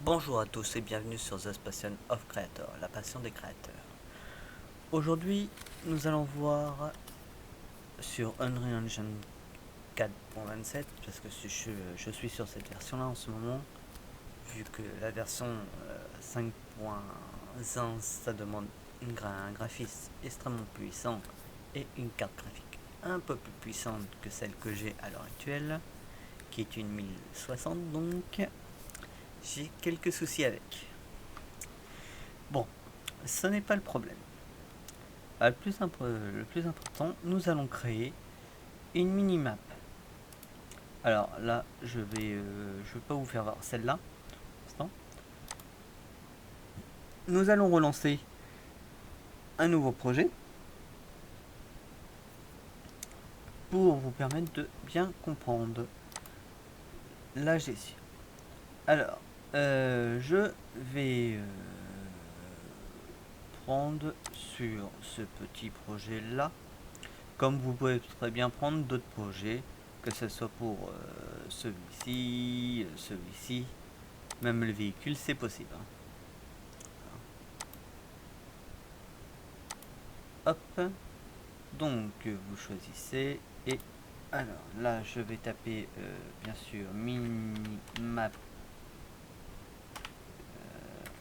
Bonjour à tous et bienvenue sur The Passion of Creator, la passion des créateurs. Aujourd'hui, nous allons voir sur Unreal Engine 4.27, parce que je suis sur cette version-là en ce moment, vu que la version 5.1, ça demande un graphisme extrêmement puissant et une carte graphique un peu plus puissante que celle que j'ai à l'heure actuelle, qui est une 1060, donc j'ai quelques soucis avec. Bon, ce n'est pas le problème. Le plus important, nous allons créer une minimap. Alors là, je vais pas vous faire voir celle-là. Nous allons relancer un nouveau projet pour vous permettre de bien comprendre la gestion. Alors, je vais prendre sur ce petit projet-là, comme vous pouvez très bien prendre d'autres projets, que ce soit pour celui-ci, même le véhicule, c'est possible. Hop, donc vous choisissez et alors là je vais taper bien sûr minimap.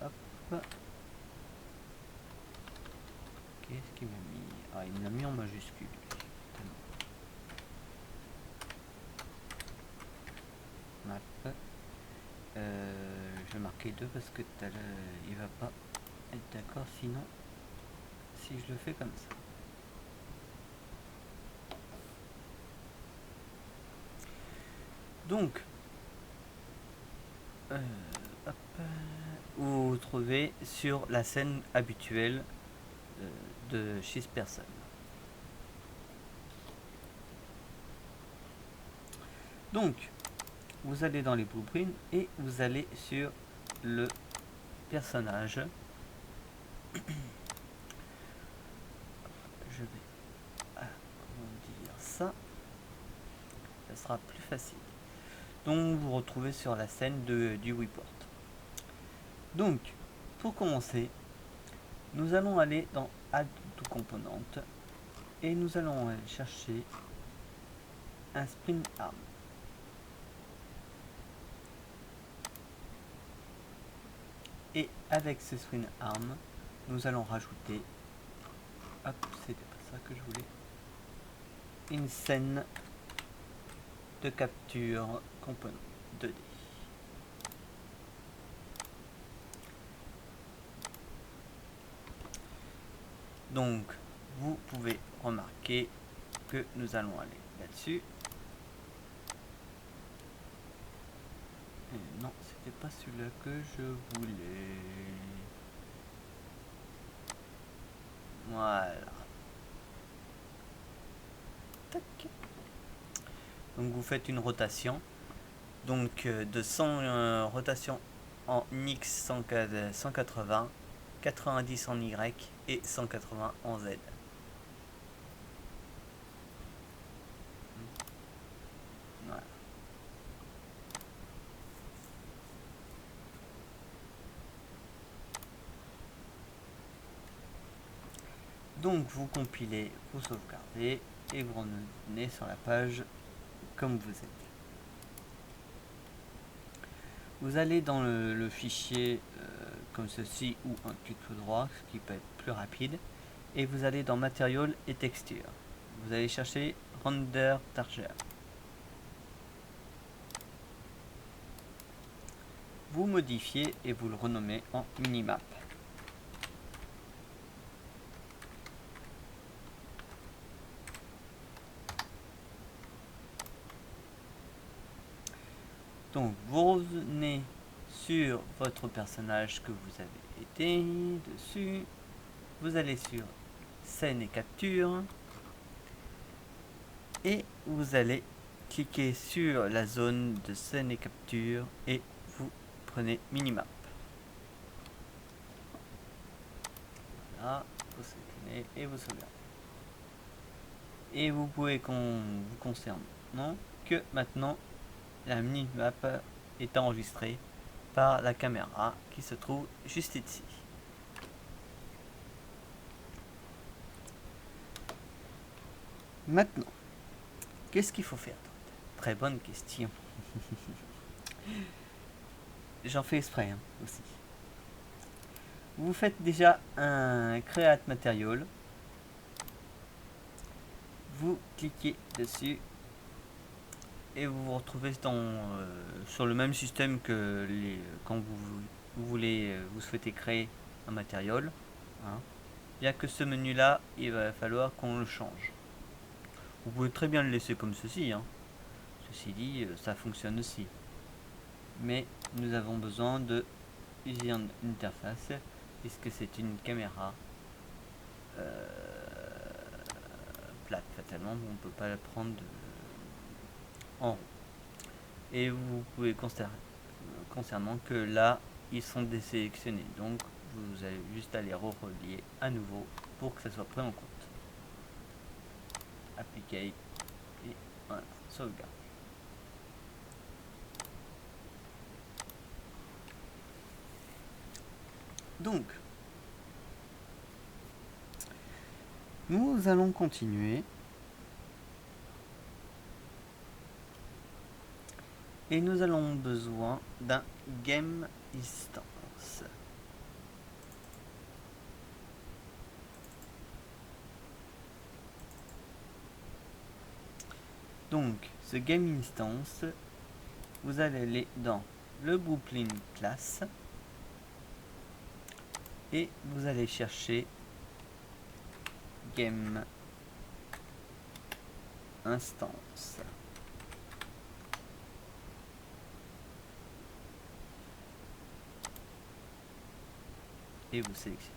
Hop, qu'est-ce qu'il m'a mis? Ah, il me l'a mis en majuscule. Map. Je vais marquer 2 parce que il va pas être d'accord sinon si je le fais comme ça. Donc, hop, vous vous trouvez sur la scène habituelle de 6 personnes. Donc, vous allez dans les blueprints et vous allez sur le personnage. Je vais agrandir ça. Ça sera plus facile. Donc, vous retrouvez sur la scène du report. Donc, pour commencer, nous allons aller dans Add to Component et nous allons aller chercher un Sprint Arm. Et avec ce Sprint Arm, nous allons rajouter, hop, c'était pas ça que je voulais, une scène de capture component 2D. Donc, vous pouvez remarquer que nous allons aller là-dessus. Non, c'était pas celui-là que je voulais. Voilà. Tac. Donc vous faites une rotation. Donc de 100 rotations en X 180, 90 en Y et 180 en Z. Voilà. Donc vous compilez, vous sauvegardez et vous revenez sur la page comme vous êtes. Vous allez dans le fichier comme ceci ou un clic tout droit, ce qui peut être plus rapide, et vous allez dans Material et Texture. Vous allez chercher Render Target. Vous modifiez et vous le renommez en Minimap. Donc vous revenez sur votre personnage que vous avez été dessus, vous allez sur scène et capture et vous allez cliquer sur la zone de scène et capture et vous prenez minimap. Voilà, vous sélectionnez et vous sauvegardez. Et vous pouvez vous concerne non que maintenant la minimap est enregistrée par la caméra qui se trouve juste ici. Maintenant, qu'est-ce qu'il faut faire? Très bonne question. J'en fais exprès aussi. Vous faites déjà un Create Material. Vous cliquez dessus et vous vous retrouvez sur le même système que quand vous souhaitez créer un matériel. Bien que ce menu là, il va falloir qu'on le change. Vous pouvez très bien le laisser comme ceci. Ceci dit, ça fonctionne aussi. Mais nous avons besoin de User Interface puisque c'est une caméra plate. Fatalement, on ne peut pas la prendre en rond. Et vous pouvez concernant que là, ils sont désélectionnés. Donc, vous allez juste aller relier à nouveau pour que ça soit pris en compte. Appliquer et voilà, sauvegarde. Donc, nous allons continuer. Et nous allons besoin d'un game instance. Donc, ce game instance, vous allez aller dans le blueprint class et vous allez chercher game instance. Et vous sélectionnez.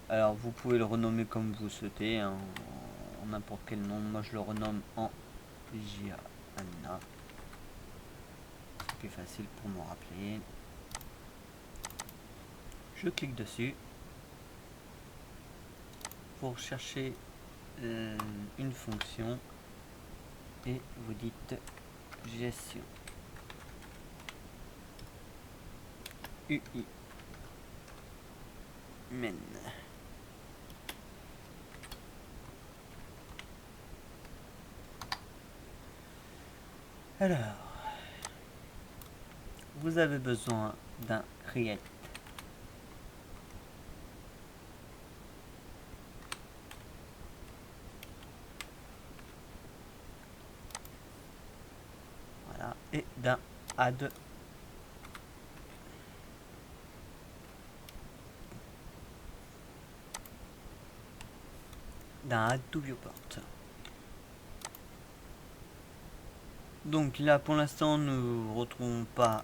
Alors vous pouvez le renommer comme vous souhaitez, en n'importe quel nom. Moi je le renomme en Gianna. C'est plus facile pour me rappeler. Je clique dessus pour chercher une fonction et vous dites gestion UI men. Alors, vous avez besoin d'un create. Voilà, et d'un add. D'un add to viewport. Donc là pour l'instant nous ne retrouvons pas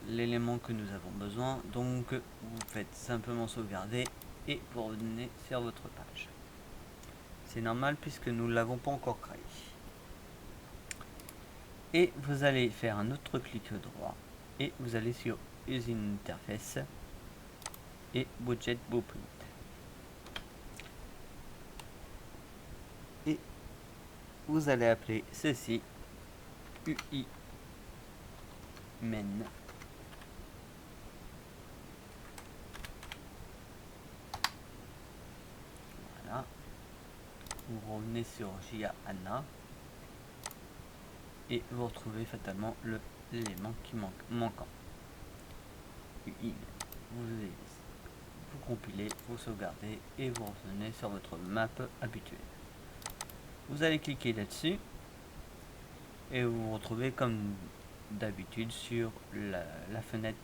l'élément que nous avons besoin, donc vous faites simplement sauvegarder et vous revenez sur votre page. C'est normal puisque nous ne l'avons pas encore créé. Et vous allez faire un autre clic droit et vous allez sur Usine Interface et Budget Blueprint. Et vous allez appeler ceci UI men. Voilà. Vous revenez sur Gianna et vous retrouvez fatalement l'élément qui manquant. UI. Vous compilez, vous sauvegardez et vous revenez sur votre map habituelle. Vous allez cliquer là-dessus et vous vous retrouvez comme d'habitude sur la fenêtre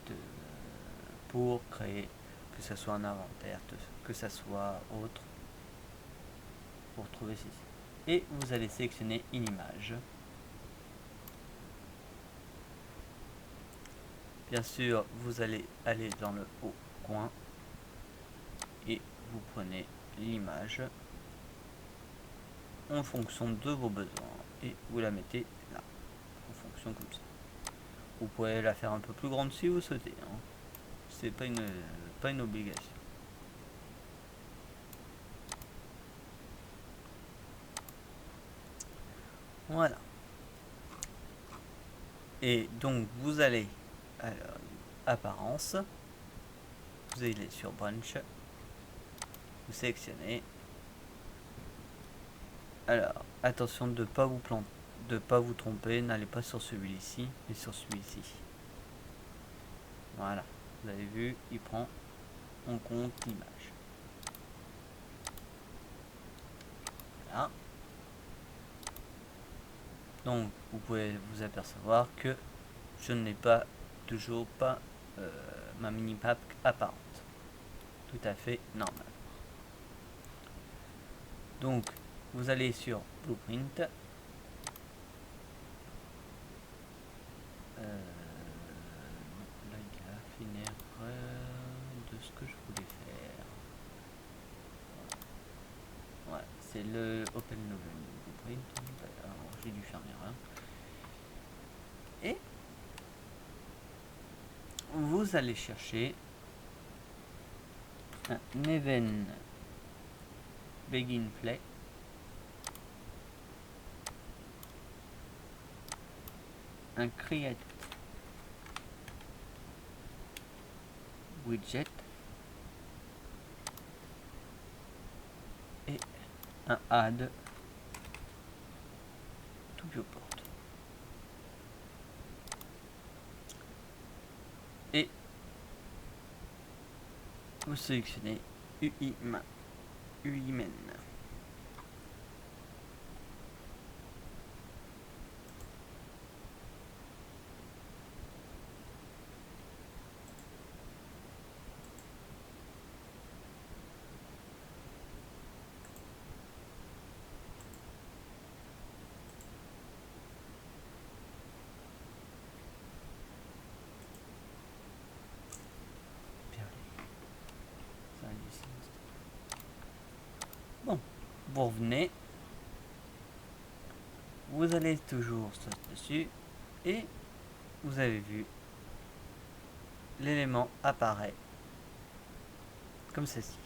pour créer, que ce soit un inventaire, que ce soit autre. Vous retrouvez ceci. Et vous allez sélectionner une image. Bien sûr, vous allez aller dans le haut coin et vous prenez l'image en fonction de vos besoins et vous la mettez là, en fonction comme ça. Vous pouvez la faire un peu plus grande si vous souhaitez. C'est pas une obligation. Voilà. Et donc vous allez à apparence, vous allez sur branch, vous sélectionnez. Alors attention de pas vous planter, de pas vous tromper, n'allez pas sur celui-ci mais sur celui-ci. Voilà, vous avez vu, il prend en compte l'image. Voilà. Donc vous pouvez vous apercevoir que je n'ai pas toujours pas ma minimap apparente. Tout à fait normal. Donc vous allez sur Blueprint. Là il a fait une erreur de ce que je voulais faire. Voilà, c'est le Open Novel Blueprint. Alors j'ai dû faire une erreur. Et vous allez chercher un event begin play. Un create widget et un add to viewport. Et vous sélectionnez UIMen. Bon, vous revenez, vous allez toujours dessus et vous avez vu l'élément apparaît comme ceci.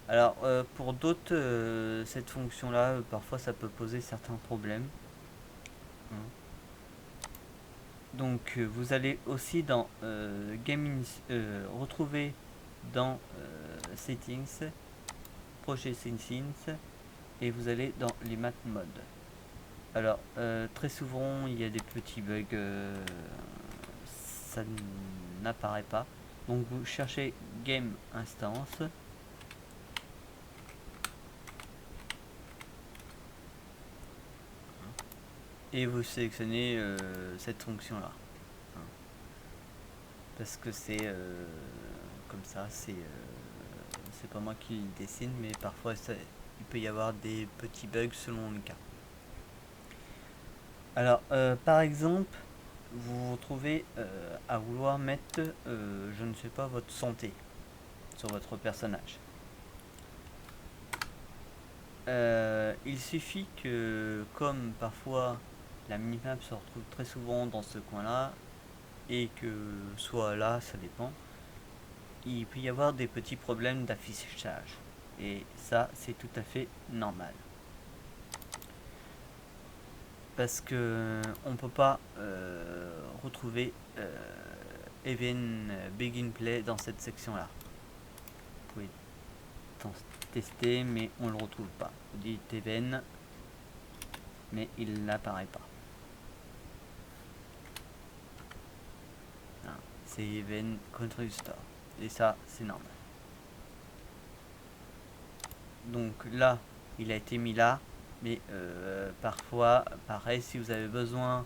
Alors pour d'autres, cette fonction là parfois ça peut poser certains problèmes. Donc vous allez aussi dans retrouver dans settings, projet settings, et vous allez dans les math mode. Alors très souvent il y a des petits bugs, ça n'apparaît pas. Donc vous cherchez game instance. Et vous sélectionnez cette fonction là. Parce que c'est comme ça, c'est pas moi qui le dessine, mais parfois il peut y avoir des petits bugs selon le cas. Alors par exemple, vous vous trouvez à vouloir mettre, je ne sais pas, votre santé sur votre personnage. Il suffit que, comme parfois la minimap se retrouve très souvent dans ce coin là, et que soit là, ça dépend, il peut y avoir des petits problèmes d'affichage. Et ça, c'est tout à fait normal. Parce que on peut pas retrouver Event Begin Play dans cette section là. Vous pouvez tester, mais on le retrouve pas. Vous dites Event, mais il n'apparaît pas. C'est Event Country Store. Et ça, c'est normal. Donc là, il a été mis là. Mais parfois, pareil, si vous avez besoin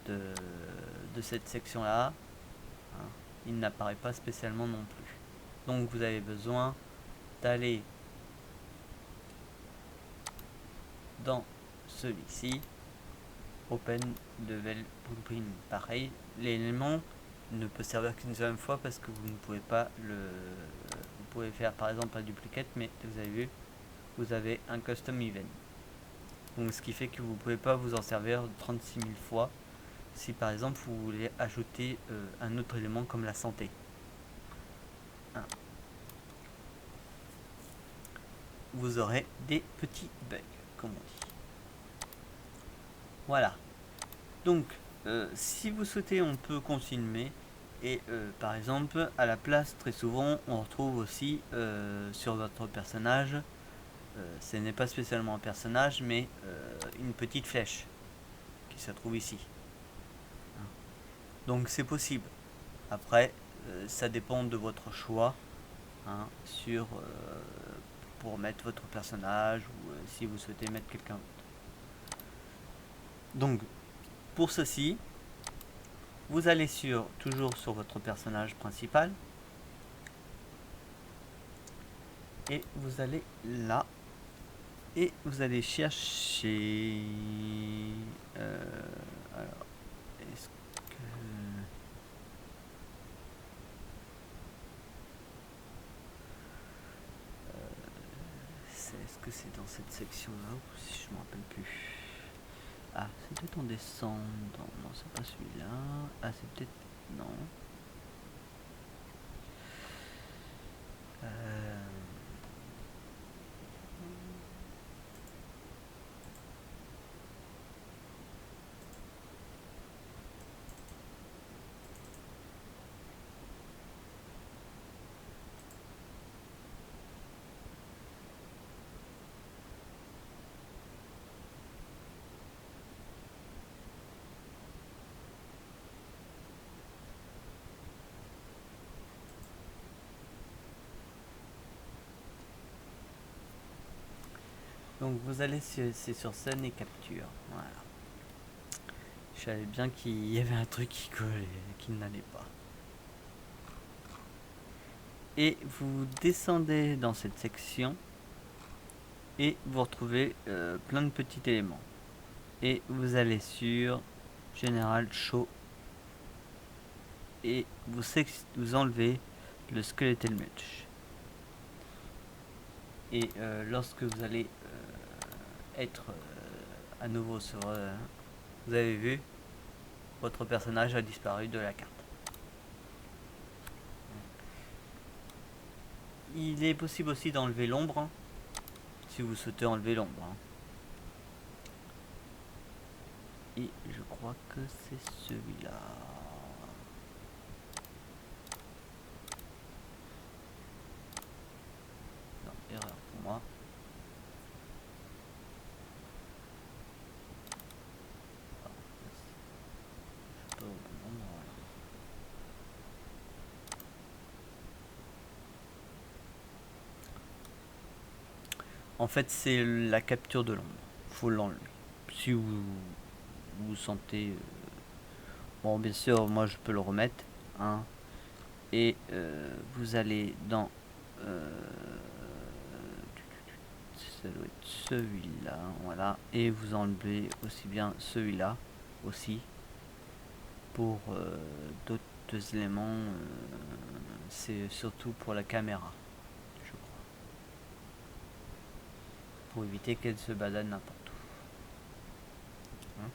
de cette section là, hein, il n'apparaît pas spécialement non plus. Donc vous avez besoin d'aller dans celui-ci, Open Level Blueprint. Pareil, l'élément ne peut servir qu'une seule fois parce que vous ne pouvez pas vous pouvez faire par exemple un duplicate, mais vous avez vu, vous avez un custom event. Donc ce qui fait que vous ne pouvez pas vous en servir 36 000 fois si par exemple vous voulez ajouter un autre élément comme la santé. Vous aurez des petits bugs, comme on dit. Voilà. Donc, si vous souhaitez, on peut continuer. Et par exemple, à la place, très souvent, on retrouve aussi sur votre personnage, ce n'est pas spécialement un personnage, mais une petite flèche qui se trouve ici. Donc c'est possible. Après, ça dépend de votre choix, hein, sur pour mettre votre personnage ou si vous souhaitez mettre quelqu'un d'autre. Donc, pour ceci, vous allez toujours sur votre personnage principal et vous allez là et vous allez chercher. Alors, est-ce que est-ce que c'est dans cette section-là ou si je me rappelle plus? Ah, c'est peut-être en descendant. Non, c'est pas celui-là. Ah, c'est peut-être... Non. Donc vous allez c'est sur scène et capture. Voilà. Je savais bien qu'il y avait un truc qui collait, qui n'allait pas. Et vous descendez dans cette section et vous retrouvez plein de petits éléments. Et vous allez sur Général Show et vous enlevez le Skeletal Mesh. Et lorsque vous allez être à nouveau sur... vous avez vu, votre personnage a disparu de la carte. Il est possible aussi d'enlever l'ombre, hein, si vous souhaitez enlever l'ombre. Hein. Et je crois que c'est celui-là. Non, erreur pour moi. Je peux au bon endroit, là. En fait, c'est la capture de l'ombre. Faut l'enlever. Si vous sentez... Bon, bien sûr, moi je peux le remettre. Hein. Et vous allez dans... ça doit être celui-là. Voilà. Et vous enlevez aussi bien celui-là aussi. Pour d'autres éléments, c'est surtout pour la caméra, je crois. Pour éviter qu'elle se balade n'importe où. Hein.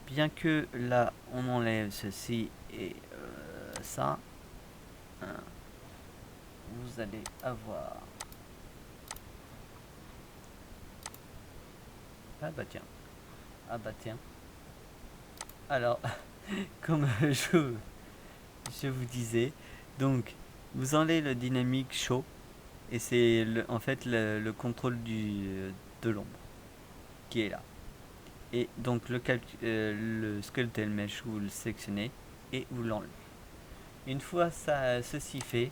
Bien que là on enlève ceci et ça, hein, vous allez avoir... Ah bah tiens. Ah bah tiens. Alors, comme je vous disais, donc vous enlevez le dynamique show et c'est en fait le contrôle de l'ombre qui est là. Et donc le skeletal mesh, vous le sélectionnez et vous l'enlevez. Une fois ceci fait,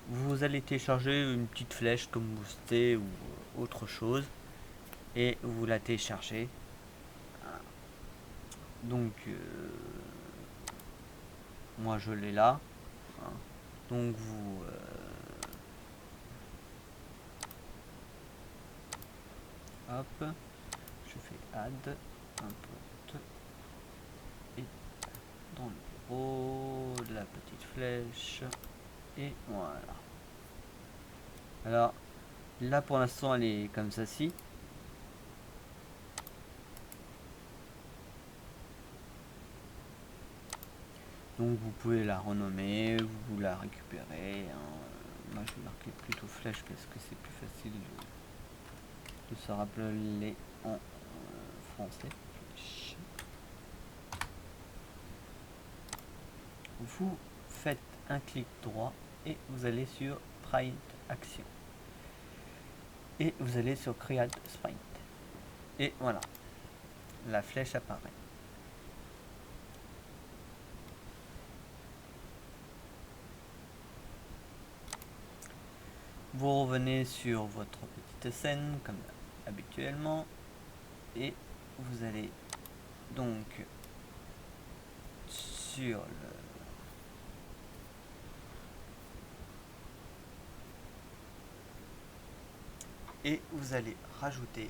vous allez télécharger une petite flèche comme Boosté ou autre chose et vous la téléchargez. Donc moi je l'ai là. Hein. Donc vous hop, je fais add, import et dans le bureau, la petite flèche et voilà. Alors là pour l'instant elle est comme ceci. Donc vous pouvez la renommer, vous la récupérez. Hein. Moi je vais marquer plutôt flèche parce que c'est plus facile de se rappeler en français. Flèche. Vous faites un clic droit et vous allez sur Sprite Action. Et vous allez sur Create Sprite. Et voilà, la flèche apparaît. Vous revenez sur votre petite scène comme habituellement et vous allez donc sur le et vous allez rajouter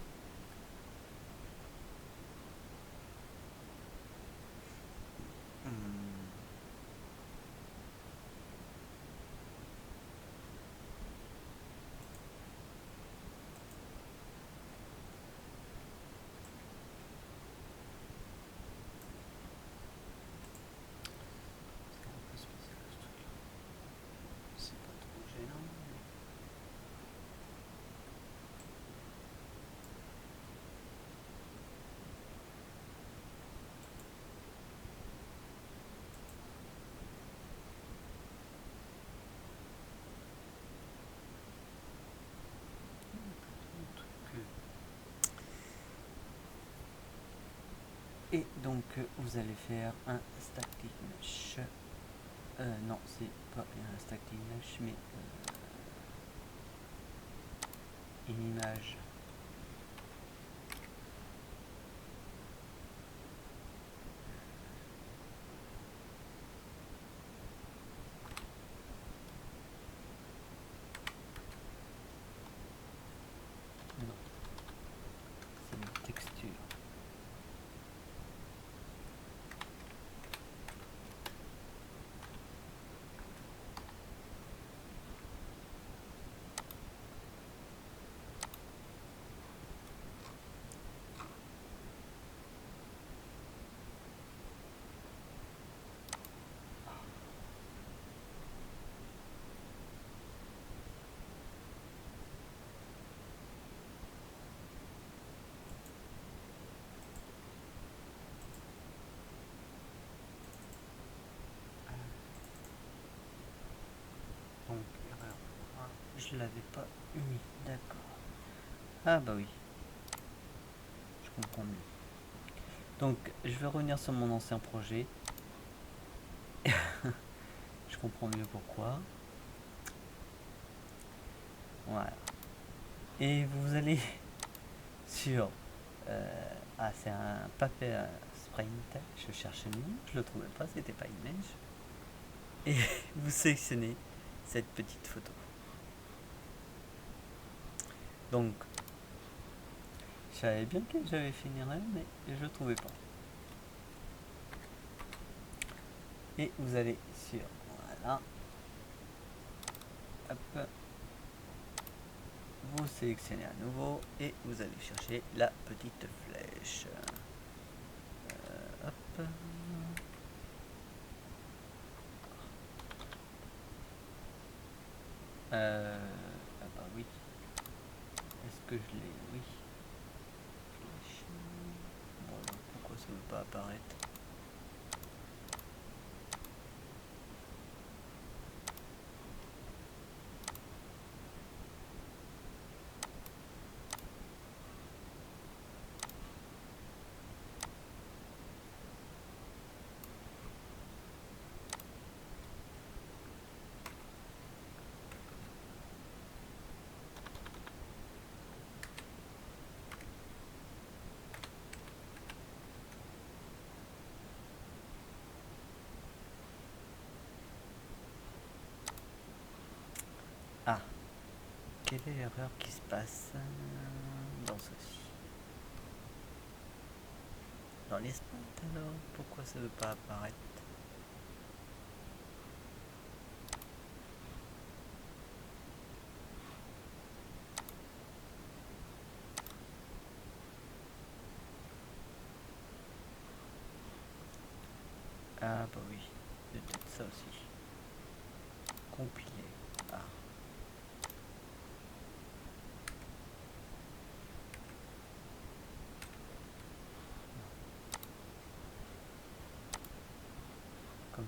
c'est pas trop gênant. Et donc vous allez faire un static mesh. Non, c'est pas un static mesh, mais une image. Non, c'est une texture. Donc, erreur 1, je l'avais pas mis, d'accord. Ah bah oui, je comprends mieux. Donc, je vais revenir sur mon ancien projet. Je comprends mieux pourquoi. Voilà. Et vous allez sur... ah, c'est un papier sprint. Je cherchais le nom, je le trouvais pas, c'était pas image. Et vous sélectionnez cette petite photo. Donc, je savais bien que j'avais fini là, mais je ne trouvais pas. Et vous allez sur, voilà, hop, vous sélectionnez à nouveau et vous allez chercher la petite flèche. Hop. Ah bah oui. Est-ce que je l'ai? Oui. Flèche. Bon, pourquoi ça ne veut pas apparaître? Ah, quelle est l'erreur qui se passe dans ceci? Dans les sprints alors? Pourquoi ça ne veut pas apparaître? Ah bah oui, c'est peut-être ça aussi. Compiler. Ah.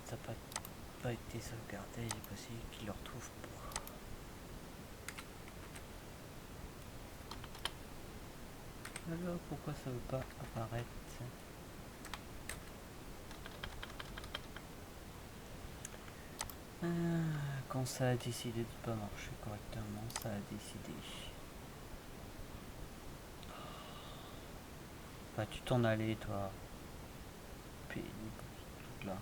ça n'a pas été sauvegardé, il est possible qu'il le retrouve pas. Alors pourquoi ça veut pas apparaître? Quand ça a décidé de pas marcher correctement, ça a décidé. Bah tu t'en allais toi. Pénible ce truc là.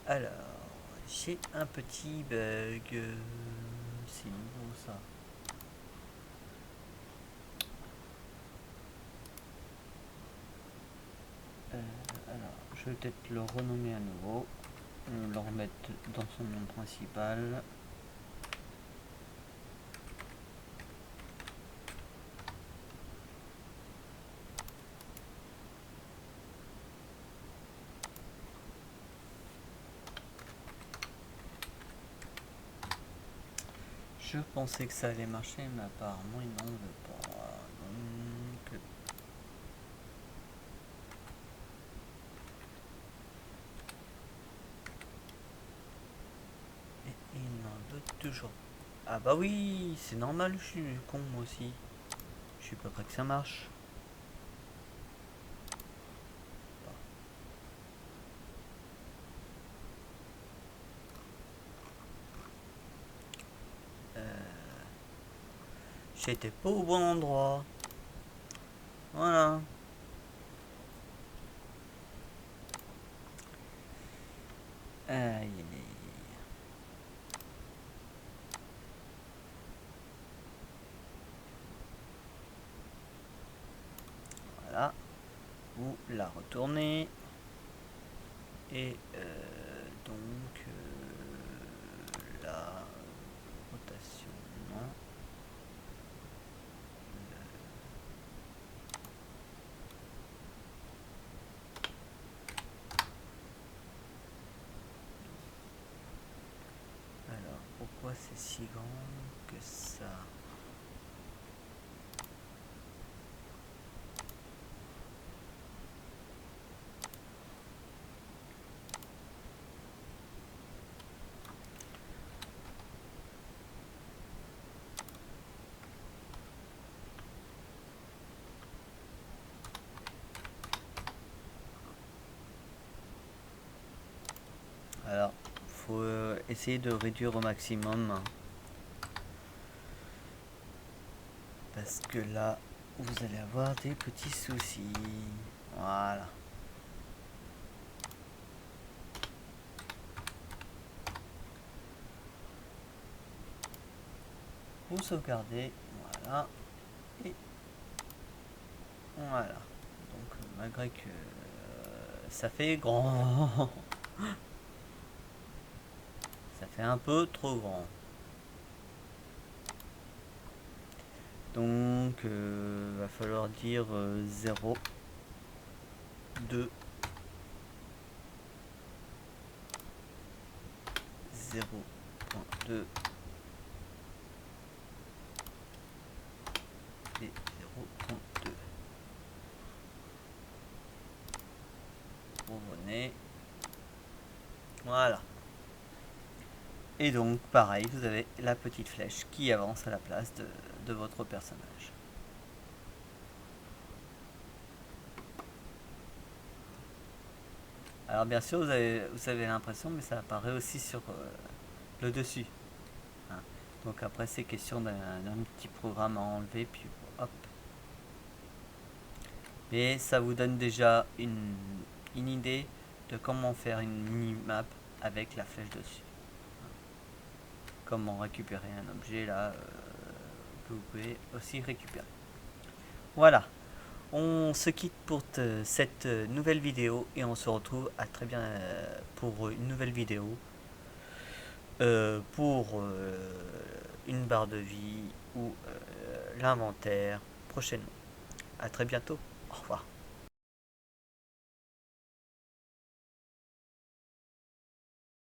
Alors, j'ai un petit bug. C'est nouveau ça. Alors, je vais peut-être le renommer à nouveau. Le remettre dans son nom principal. Je pensais que ça allait marcher, mais apparemment il n'en veut pas. Donc... Et il n'en veut toujours. Ah bah oui, c'est normal, je suis con moi aussi. Je suis pas prêt que ça marche. J'étais pas au bon endroit. Voilà. Aïe, aïe, aïe. Voilà. Vous la retournez. Et donc la rotation, non. Alors, pourquoi c'est si grand que ça? Alors, faut essayer de réduire au maximum. Parce que là, vous allez avoir des petits soucis. Voilà. Vous sauvegardez. Voilà. Et voilà. Donc, malgré que ça fait grand. Ça fait un peu trop grand. Donc, va falloir dire 0, 2, 0.2 et 0.2. Vous revenez. Voilà. Et donc, pareil, vous avez la petite flèche qui avance à la place de votre personnage. Alors bien sûr, vous avez l'impression, mais ça apparaît aussi sur le dessus. Hein. Donc après, c'est question d'un petit programme à enlever, puis hop. Mais ça vous donne déjà une idée de comment faire une mini-map avec la flèche dessus. Comment récupérer un objet là que vous pouvez aussi récupérer. Voilà. On se quitte pour cette nouvelle vidéo et on se retrouve à très bien pour une nouvelle vidéo pour une barre de vie ou l'inventaire prochainement. À très bientôt. Au revoir.